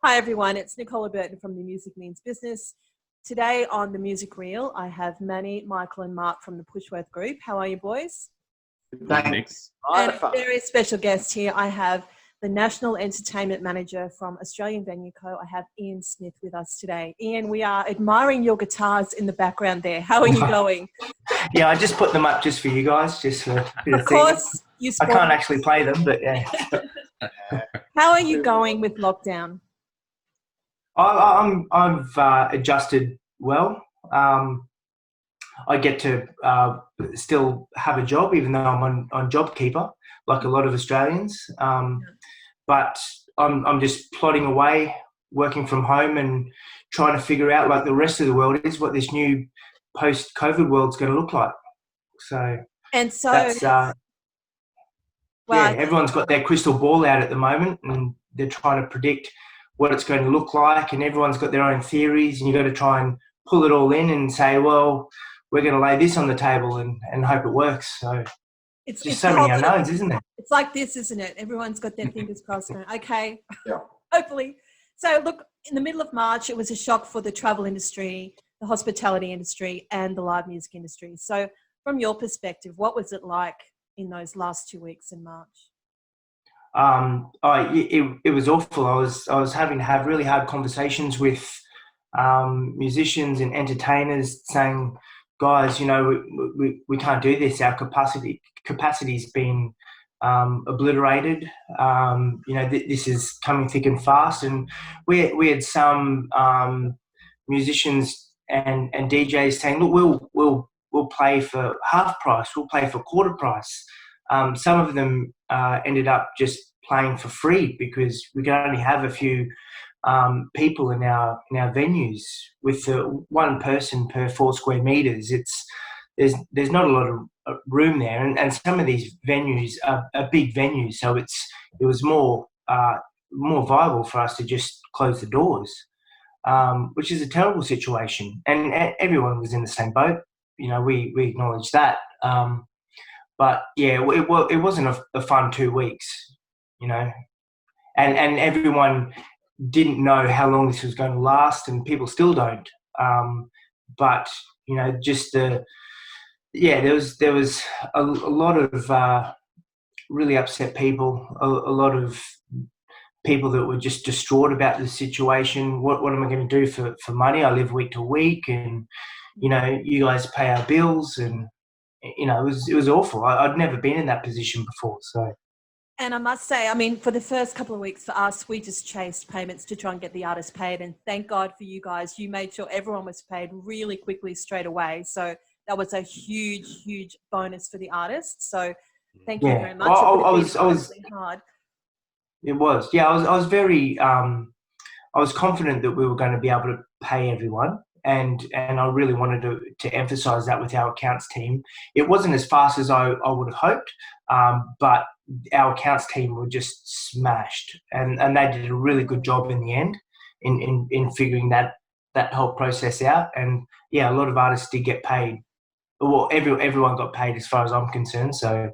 Hi everyone, it's Nicola Burton from The Music Means Business. Today on The Music Reel, I have Manny, Michael and Mark from the Pushworth Group. How are you boys? Thanks. And a very special guest here, I have the National Entertainment Manager from Australian Venue Co. I have Ian Smith with us today. Ian, we are admiring your guitars in the background there. How are you going? Yeah, I just put them up just for you guys, just for a bit of course, you I can't actually play them, but yeah. How are you going with lockdown? I've adjusted well. I get to still have a job, even though I'm on JobKeeper, like a lot of Australians. But I'm just plodding away, working from home, and trying to figure out, like the rest of the world is, what this new post-COVID world's going to look like. So that's everyone's got their crystal ball out at the moment, and they're trying to predict what it's going to look like, and everyone's got their own theories, and you've got to try and pull it all in and say, well, we're going to lay this on the table and hope it works. So it's just so many unknowns, isn't it? It's like this, isn't it? Everyone's got their fingers crossed going, okay, hopefully. So look, in the middle of March, it was a shock for the travel industry, the hospitality industry, and the live music industry. So from your perspective, what was it like in those last 2 weeks in March? It was awful. I was having to have really hard conversations with musicians and entertainers, saying, guys, you know, we can't do this. Our capacity's been obliterated. You know, this is coming thick and fast. And we had some musicians and DJs saying, look, we'll play for half price. We'll play for quarter price. Some of them ended up just playing for free because we can only have a few people in our venues with one person per 4 square meters. There's not a lot of room there, and some of these venues are big venues, so it was more viable for us to just close the doors, which is a terrible situation, and everyone was in the same boat. You know, we acknowledge that. But yeah, it wasn't a fun 2 weeks, you know, and everyone didn't know how long this was going to last, and people still don't. But you know, just there was a lot of really upset people, a lot of people that were just distraught about the situation. What am I going to do for money? I live week to week, and you know, you guys pay our bills, and you know, it was awful. I'd never been in that position before. So, and I must say, I mean, for the first couple of weeks for us, we just chased payments to try and get the artists paid. And thank God for you guys. You made sure everyone was paid really quickly straight away. So that was a huge, huge bonus for the artists. So thank you very much. Well, I was hard. It was, yeah. I was very, I was confident that we were going to be able to pay everyone. And I really wanted to emphasise that with our accounts team. It wasn't as fast as I would have hoped, but our accounts team were just smashed, and they did a really good job in the end in figuring that whole process out. And yeah, a lot of artists did get paid. Well, everyone got paid as far as I'm concerned. So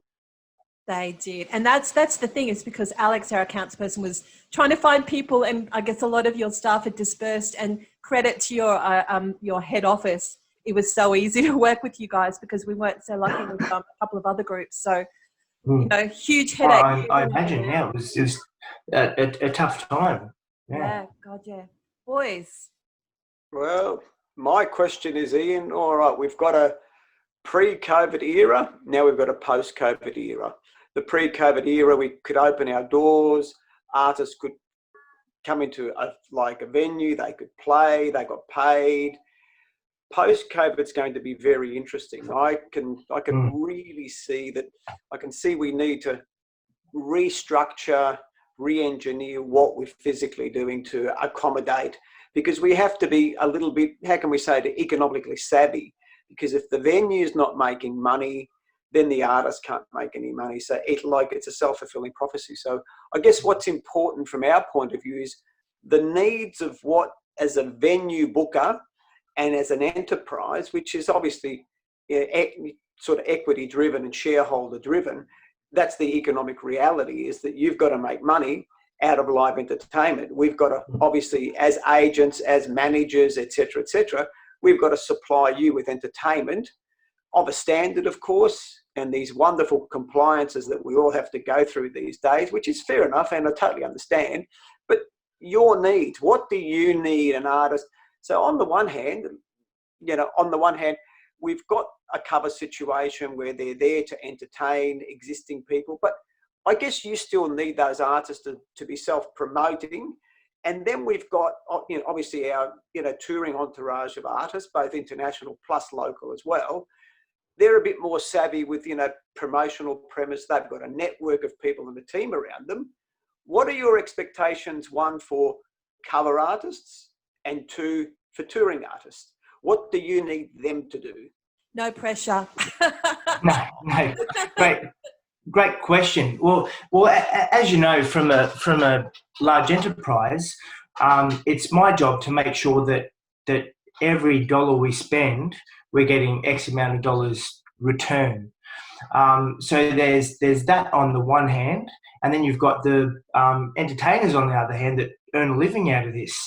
they did, and that's the thing, is because Alex, our accounts person, was trying to find people, and I guess a lot of your staff had dispersed. And credit to your head office, it was so easy to work with you guys because we weren't so lucky with a couple of other groups. So you know, huge headache. I imagine, yeah, it was a tough time. Yeah, God, yeah, boys. Well, my question is, Ian. All right, we've got a pre-COVID era. Now we've got a post-COVID era. The pre-COVID era, we could open our doors. Artists could come into a venue. They could play. They got paid. Post-COVID, it's going to be very interesting. I can really see that. I can see we need to restructure, re-engineer what we're physically doing to accommodate, because we have to be a little bit, how can we say it, economically savvy. Because if the venue's not making money, then the artist can't make any money. So it's a self-fulfilling prophecy. So I guess what's important from our point of view is the needs of what, as a venue booker and as an enterprise, which is obviously sort of equity driven and shareholder driven, that's the economic reality, is that you've got to make money. out of live entertainment. We've got to, obviously, as agents, as managers, etc., we've got to supply you with entertainment of a standard, of course, and these wonderful compliances that we all have to go through these days, which is fair enough, and I totally understand. But your needs, what do you need an artist? So on the one hand, we've got a cover situation where they're there to entertain existing people, but I guess you still need those artists to be self-promoting. And then we've got, obviously our, touring entourage of artists, both international plus local as well. They're a bit more savvy with, promotional premise. They've got a network of people and a team around them. What are your expectations, one, for cover artists, and two, for touring artists? What do you need them to do? No pressure. No. Great question. Well, as you know, from a large enterprise, it's my job to make sure that every dollar we spend, we're getting X amount of dollars return. So there's that on the one hand, and then you've got the entertainers on the other hand that earn a living out of this.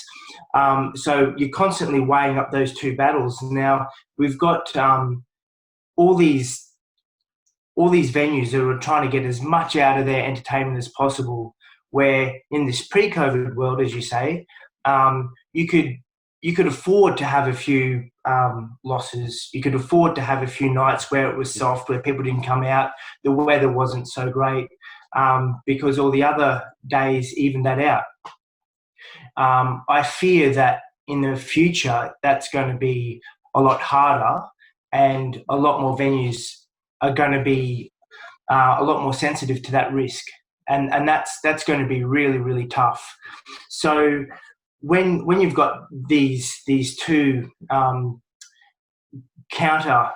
So you're constantly weighing up those two battles. Now we've got all these venues that are trying to get as much out of their entertainment as possible, where in this pre-COVID world, as you say, you could afford to have a few losses. You could afford to have a few nights where it was soft, where people didn't come out, the weather wasn't so great, because all the other days evened that out. I fear that in the future, that's going to be a lot harder, and a lot more venues are going to be a lot more sensitive to that risk. And that's going to be really, really tough. So when you've got these two counter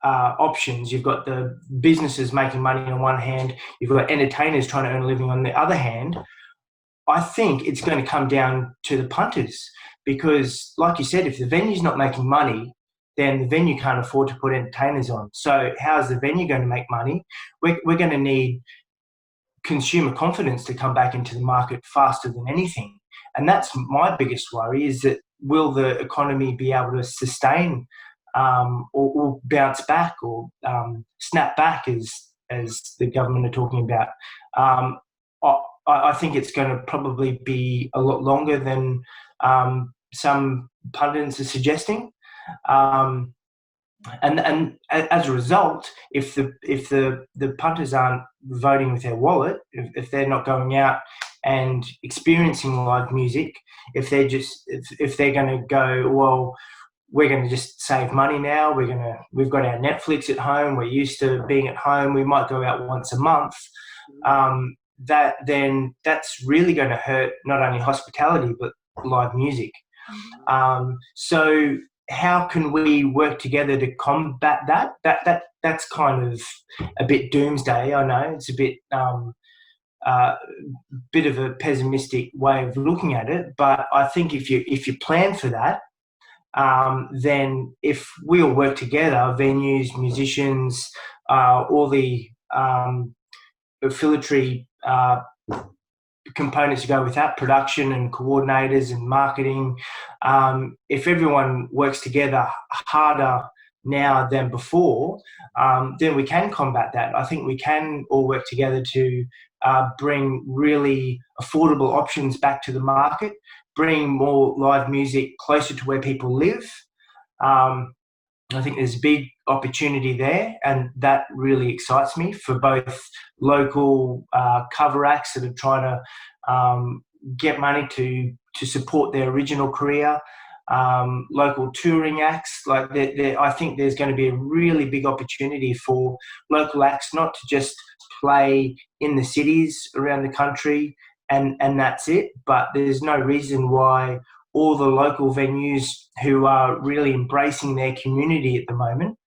options, you've got the businesses making money on one hand, you've got entertainers trying to earn a living on the other hand, I think it's going to come down to the punters, because like you said, if the venue's not making money, then the venue can't afford to put entertainers on. So how's the venue going to make money? We're going to need consumer confidence to come back into the market faster than anything. And that's my biggest worry, is that will the economy be able to sustain or bounce back or snap back, as the government are talking about. I think it's going to probably be a lot longer than some pundits are suggesting. And as a result, if the punters aren't voting with their wallet, if they're not going out and experiencing live music, if they're going to go, well, we're going to just save money now, we've got our Netflix at home, we're used to being at home, we might go out once a month, that's really going to hurt not only hospitality but live music. So how can we work together to combat that? That's kind of a bit doomsday. I know it's a bit bit of a pessimistic way of looking at it, but I think if you plan for that, then if we all work together, venues, musicians, all the affiliatory components to go with that, production and coordinators and marketing, if everyone works together harder now than before, then we can combat that. I think we can all work together to bring really affordable options back to the market, bring more live music closer to where people live. I think there's a big opportunity there, and that really excites me for both local cover acts that are trying to get money to support their original career, local touring acts. I think there's going to be a really big opportunity for local acts not to just play in the cities around the country and that's it, but there's no reason why all the local venues who are really embracing their community at the moment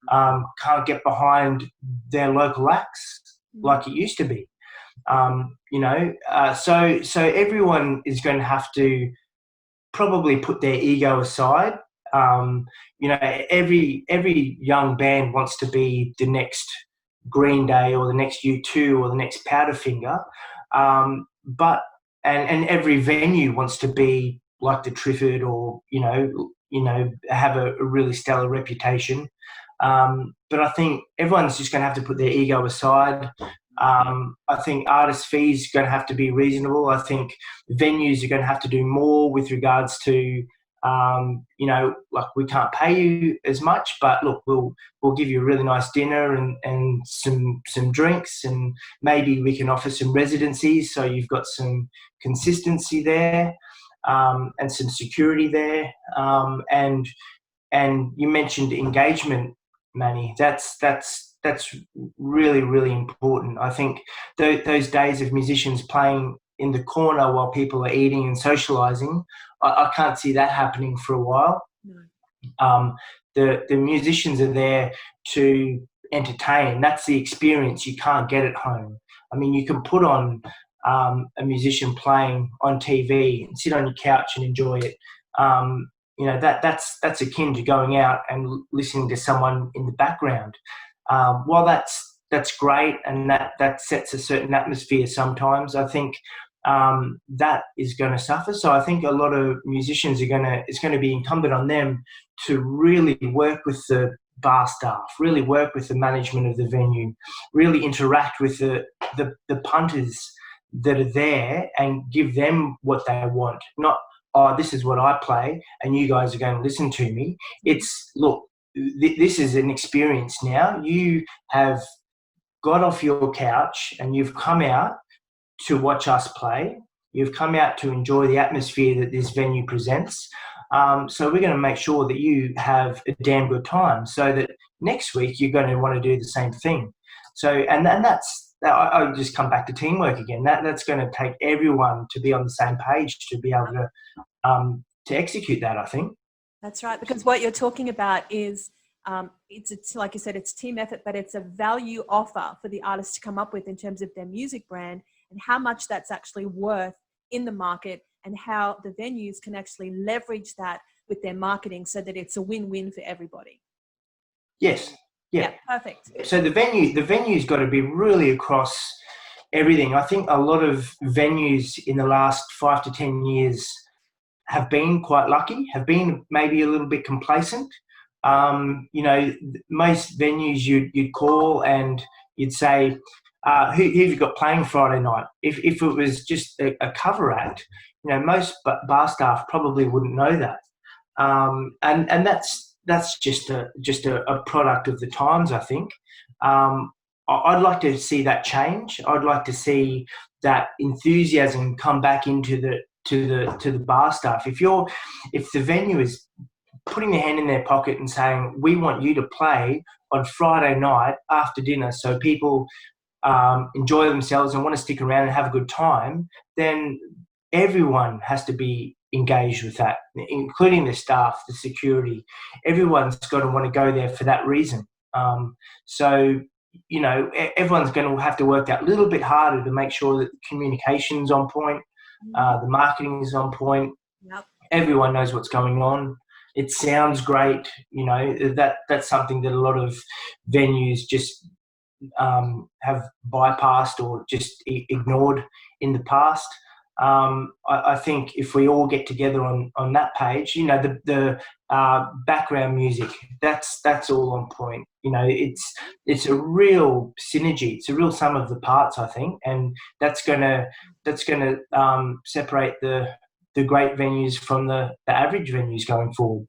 can't get behind their local acts like it used to be. So everyone is going to have to probably put their ego aside. Every young band wants to be the next Green Day or the next U2 or the next Powderfinger. But and every venue wants to be like the Trifford, or have a really stellar reputation. But I think everyone's just going to have to put their ego aside. I think artist fees are going to have to be reasonable. I think venues are going to have to do more with regards to, like, we can't pay you as much, but look, we'll give you a really nice dinner and some drinks, and maybe we can offer some residencies so you've got some consistency there, and some security there. And you mentioned engagement, Manny. That's really, really important. I think those days of musicians playing in the corner while people are eating and socialising, I can't see that happening for a while. No. The musicians are there to entertain. That's the experience you can't get at home. I mean, you can put on a musician playing on TV and sit on your couch and enjoy it. That's akin to going out and listening to someone in the background. While that's great, and that sets a certain atmosphere sometimes, I think that is going to suffer. So I think a lot of musicians it's going to be incumbent on them to really work with the bar staff, really work with the management of the venue, really interact with the punters that are there and give them what they want. Not, oh, this is what I play and you guys are going to listen to me. It's, look, this is an experience now. You have got off your couch and you've come out to watch us play. You've come out to enjoy the atmosphere that this venue presents. So we're going to make sure that you have a damn good time, so that next week you're going to want to do the same thing. So, and that's, I just come back to teamwork again. That's going to take everyone to be on the same page to be able to execute that, I think. That's right, because what you're talking about is it's like you said, it's team effort, but it's a value offer for the artist to come up with in terms of their music brand and how much that's actually worth in the market, and how the venues can actually leverage that with their marketing so that it's a win-win for everybody. Yes. Yeah. Perfect. So the venue's got to be really across everything. I think a lot of venues in the last 5 to 10 years have been quite lucky, have been maybe a little bit complacent. Most venues you'd call and you'd say, who have you got playing Friday night? If it was just a cover act, most bar staff probably wouldn't know that. And that's just a product of the times, I think. I'd like to see that change. I'd like to see that enthusiasm come back into the bar staff. If the venue is putting their hand in their pocket and saying, we want you to play on Friday night after dinner so people enjoy themselves and want to stick around and have a good time, then everyone has to be engaged with that, including the staff, the security. Everyone's got to want to go there for that reason. So everyone's going to have to work that little bit harder to make sure that the communication's on point, the marketing is on point. Yep. Everyone knows what's going on. It sounds great. That's something that a lot of venues just have bypassed or just ignored in the past. I think if we all get together on that page, the background music, that's all on point. It's a real synergy. It's a real sum of the parts, I think, and that's gonna separate the great venues from the average venues going forward.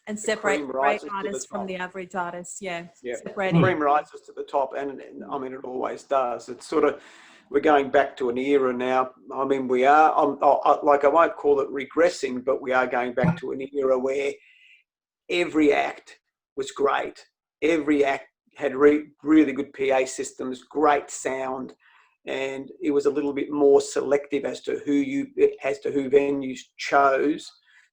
And separate the great artists from the average artists, yeah. Separating. Cream rises to the top, and I mean, it always does. It's sort of, we're going back to an era now. I mean, we are, I won't call it regressing, but we are going back to an era where every act was great. Every act had really good PA systems, great sound, and it was a little bit more selective as to who venues chose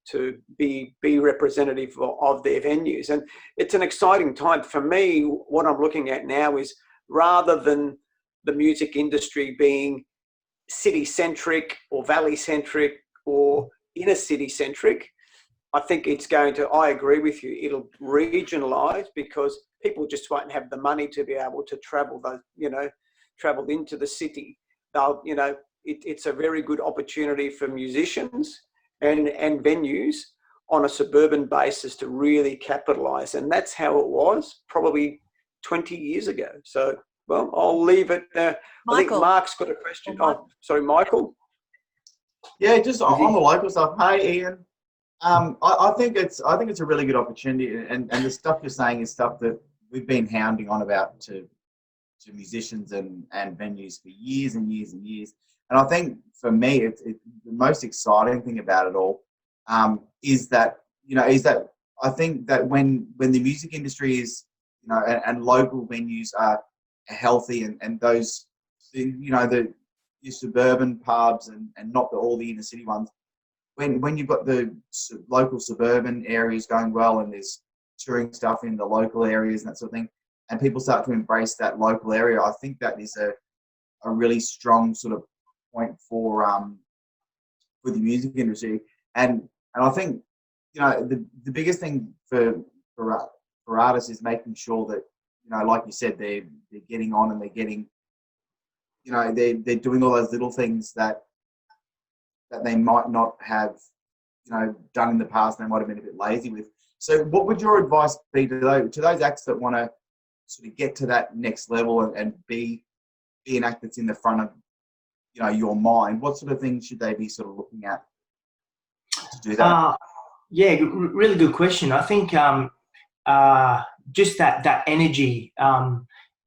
to be representative of their venues. And it's an exciting time. For me, what I'm looking at now is, rather than the music industry being city-centric or valley-centric or inner-city-centric, I think it's going to, I agree with you, it'll regionalise because people just won't have the money to be able to travel into the city. They'll, it's a very good opportunity for musicians and venues on a suburban basis to really capitalise. And that's how it was probably 20 years ago. So, well, I'll leave it. I think Mark's got a question. Oh, sorry, Michael. Yeah, just on the local stuff. Hey, Ian. I think it's a really good opportunity, and the stuff you're saying is stuff that we've been hounding on about to musicians and venues for years and years and years. And I think for me, the most exciting thing about it all is that I think that when the music industry is, and local venues are healthy, and those, your suburban pubs and not all the inner city ones, when you've got the local suburban areas going well, and there's touring stuff in the local areas and that sort of thing, and people start to embrace that local area, I think that is a really strong sort of point for the music industry. And I think the biggest thing for artists is making sure that, like you said, they're getting on, and they're getting, they're doing all those little things that they might not have done in the past, and they might have been a bit lazy with. So what would your advice be to those acts that want to sort of get to that next level and be an act that's in the front of your mind? What sort of things should they be sort of looking at to do that? Yeah, really good question. I think just that energy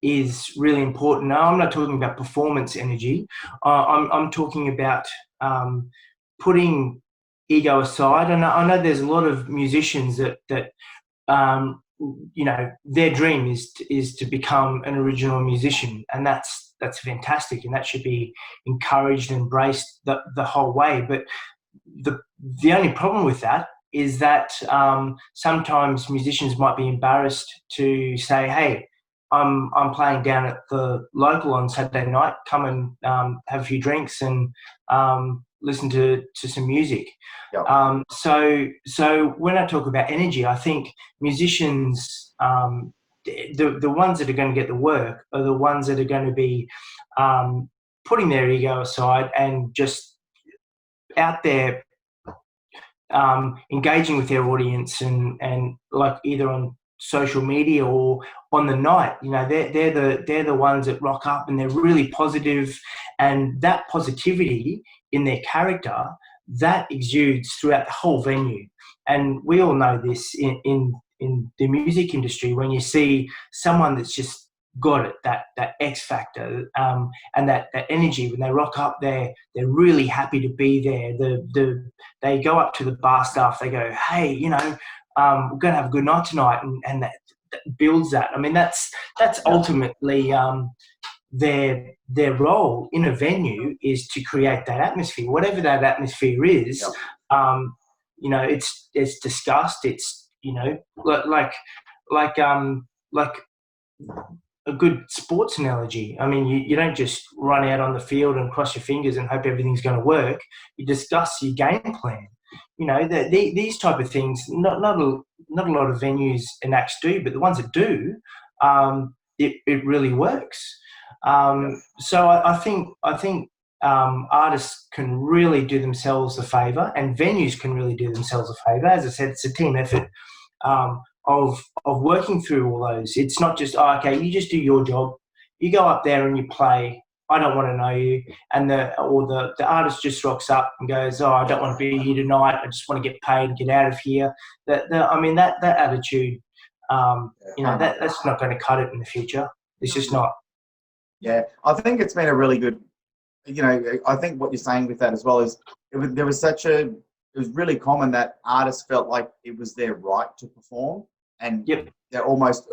is really important. Now, I'm not talking about performance energy. I'm talking about putting ego aside. And I know there's a lot of musicians that their dream is to become an original musician, and that's fantastic, and that should be encouraged and embraced the whole way. But the only problem with that is that sometimes musicians might be embarrassed to say, "Hey, I'm playing down at the local on Saturday night. Come and have a few drinks and listen to some music." Yep. So when I talk about energy, I think musicians, the ones that are going to get the work are the ones that are going to be putting their ego aside and just out there engaging with their audience and like either on social media or on the night. They're the ones that rock up, and they're really positive, and that positivity in their character that exudes throughout the whole venue. And we all know this in the music industry, when you see someone that's just got it, that X factor, and that energy, when they rock up, they're really happy to be there. They go up to the bar staff, they go, "Hey, we're going to have a good night tonight," and that builds that. I mean, that's ultimately their role in a venue is to create that atmosphere, whatever that atmosphere is. It's discussed. It's like a good sports analogy. I mean, you don't just run out on the field and cross your fingers and hope everything's going to work. You discuss your game plan. These type of things, not a lot of venues and acts do, but the ones that do, it really works. So I think artists can really do themselves a favour, and venues can really do themselves a favour. As I said, it's a team effort of working through all those. It's not just, okay, you just do your job. You go up there and you play. I don't want to know you. And the artist just rocks up and goes, I don't want to be here tonight. I just want to get paid and get out of here. That attitude, that's not going to cut it in the future. It's just not. Yeah, I think it's been a really good, I think what you're saying with that as well is it was really common that artists felt like it was their right to perform, and they're almost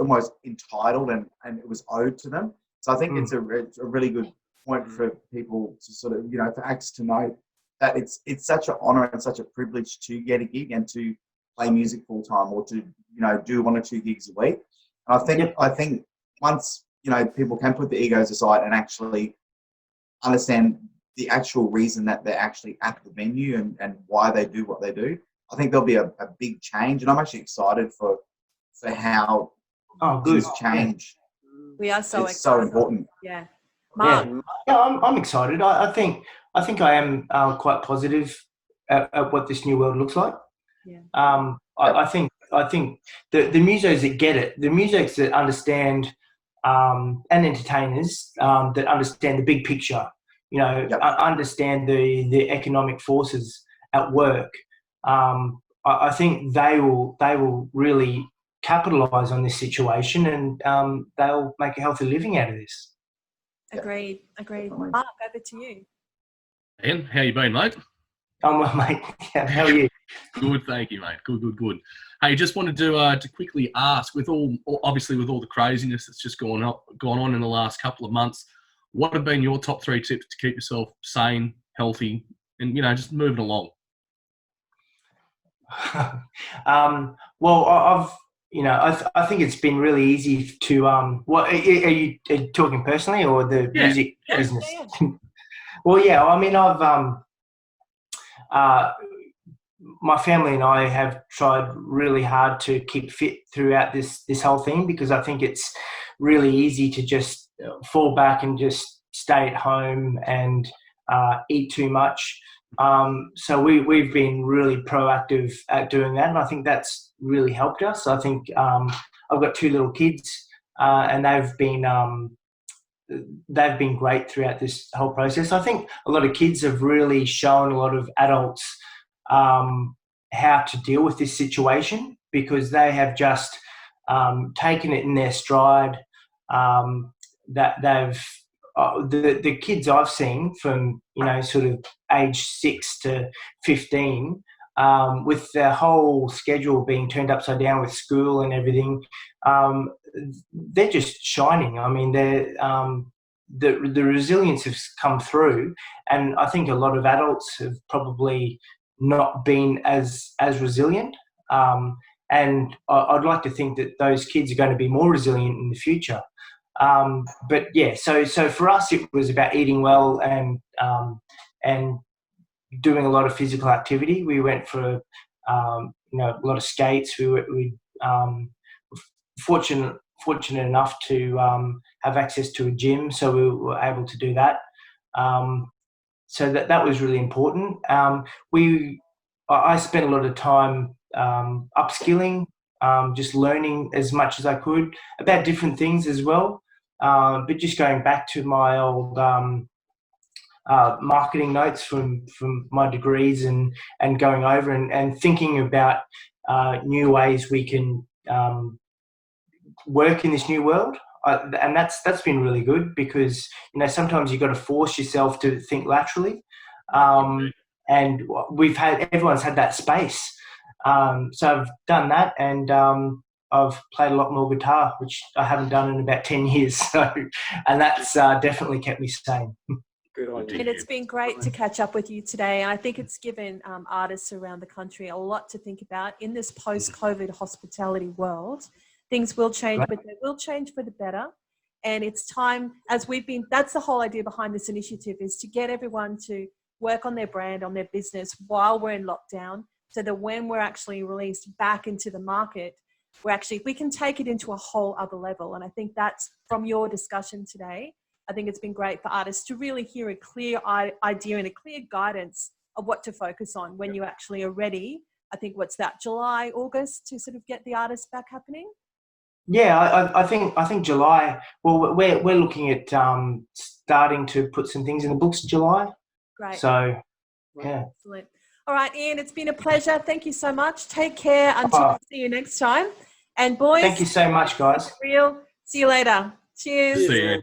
entitled, and it was owed to them. So I think it's a really good point for people to sort of, for acts to know that it's such an honour and such a privilege to get a gig and to play music full time, or to, do 1 or 2 gigs a week. And I think once, people can put the egos aside and actually understand the actual reason that they're actually at the venue and why they do what they do, I think there'll be a big change. And I'm actually excited for how things change. We are so excited. It's so important. Yeah. Mark. Yeah, I'm excited. I think I think I am quite positive at what this new world looks like. Yeah. I think the musos that get it, the musos that understand, and entertainers that understand the big picture, understand the economic forces at work. I think they will really capitalise on this situation, and they'll make a healthy living out of this. Agreed. Mark, over to you. Ian, how you been, mate? I'm well, mate. How are you? Good, thank you, mate. Good. Hey, just wanted to quickly ask, obviously with all the craziness that's just gone on in the last couple of months, what have been your top 3 tips to keep yourself sane, healthy, and just moving along? Well, I think it's been really easy to. Are you talking personally or the music business? Yeah. Well, yeah. I mean, my family and I have tried really hard to keep fit throughout this whole thing, because I think it's really easy to just fall back and just stay at home and eat too much. So we've been really proactive at doing that, and I think that's really helped us. I think I've got 2 little kids, and they've been great throughout this whole process. I think a lot of kids have really shown a lot of adults how to deal with this situation, because they have just taken it in their stride. That they've the kids I've seen from sort of age 6 to 15, with their whole schedule being turned upside down with school and everything, they're just shining. I mean, the resilience has come through, and I think a lot of adults have probably not been as resilient. And I'd like to think that those kids are going to be more resilient in the future. But yeah, so for us, it was about eating well and doing a lot of physical activity. We went for a lot of skates. We were fortunate enough to have access to a gym, so we were able to do that. So that was really important. I spent a lot of time upskilling, just learning as much as I could about different things as well. But just going back to my old marketing notes from my degrees and going over and thinking about new ways we can work in this new world. And that's been really good, because sometimes you've got to force yourself to think laterally, and everyone's had that space. So I've done that, and I've played a lot more guitar, which I haven't done in about 10 years. So, and that's definitely kept me sane. Good on you. And it's been great to catch up with you today. I think it's given artists around the country a lot to think about in this post-COVID hospitality world. Things will change, but they will change for the better. And it's time, that's the whole idea behind this initiative, is to get everyone to work on their brand, on their business while we're in lockdown, so that when we're actually released back into the market, we can take it into a whole other level. And I think that's, from your discussion today, I think it's been great for artists to really hear a clear idea and a clear guidance of what to focus on when you actually are ready. I think July, August, to sort of get the artists back happening? Yeah, I think July. Well, we're looking at starting to put some things in the books in July. Great. So, yeah. Excellent. All right, Ian, it's been a pleasure. Thank you so much. Take care until we see you next time. And boys, thank you so much, guys. Real. See you later. Cheers. See you.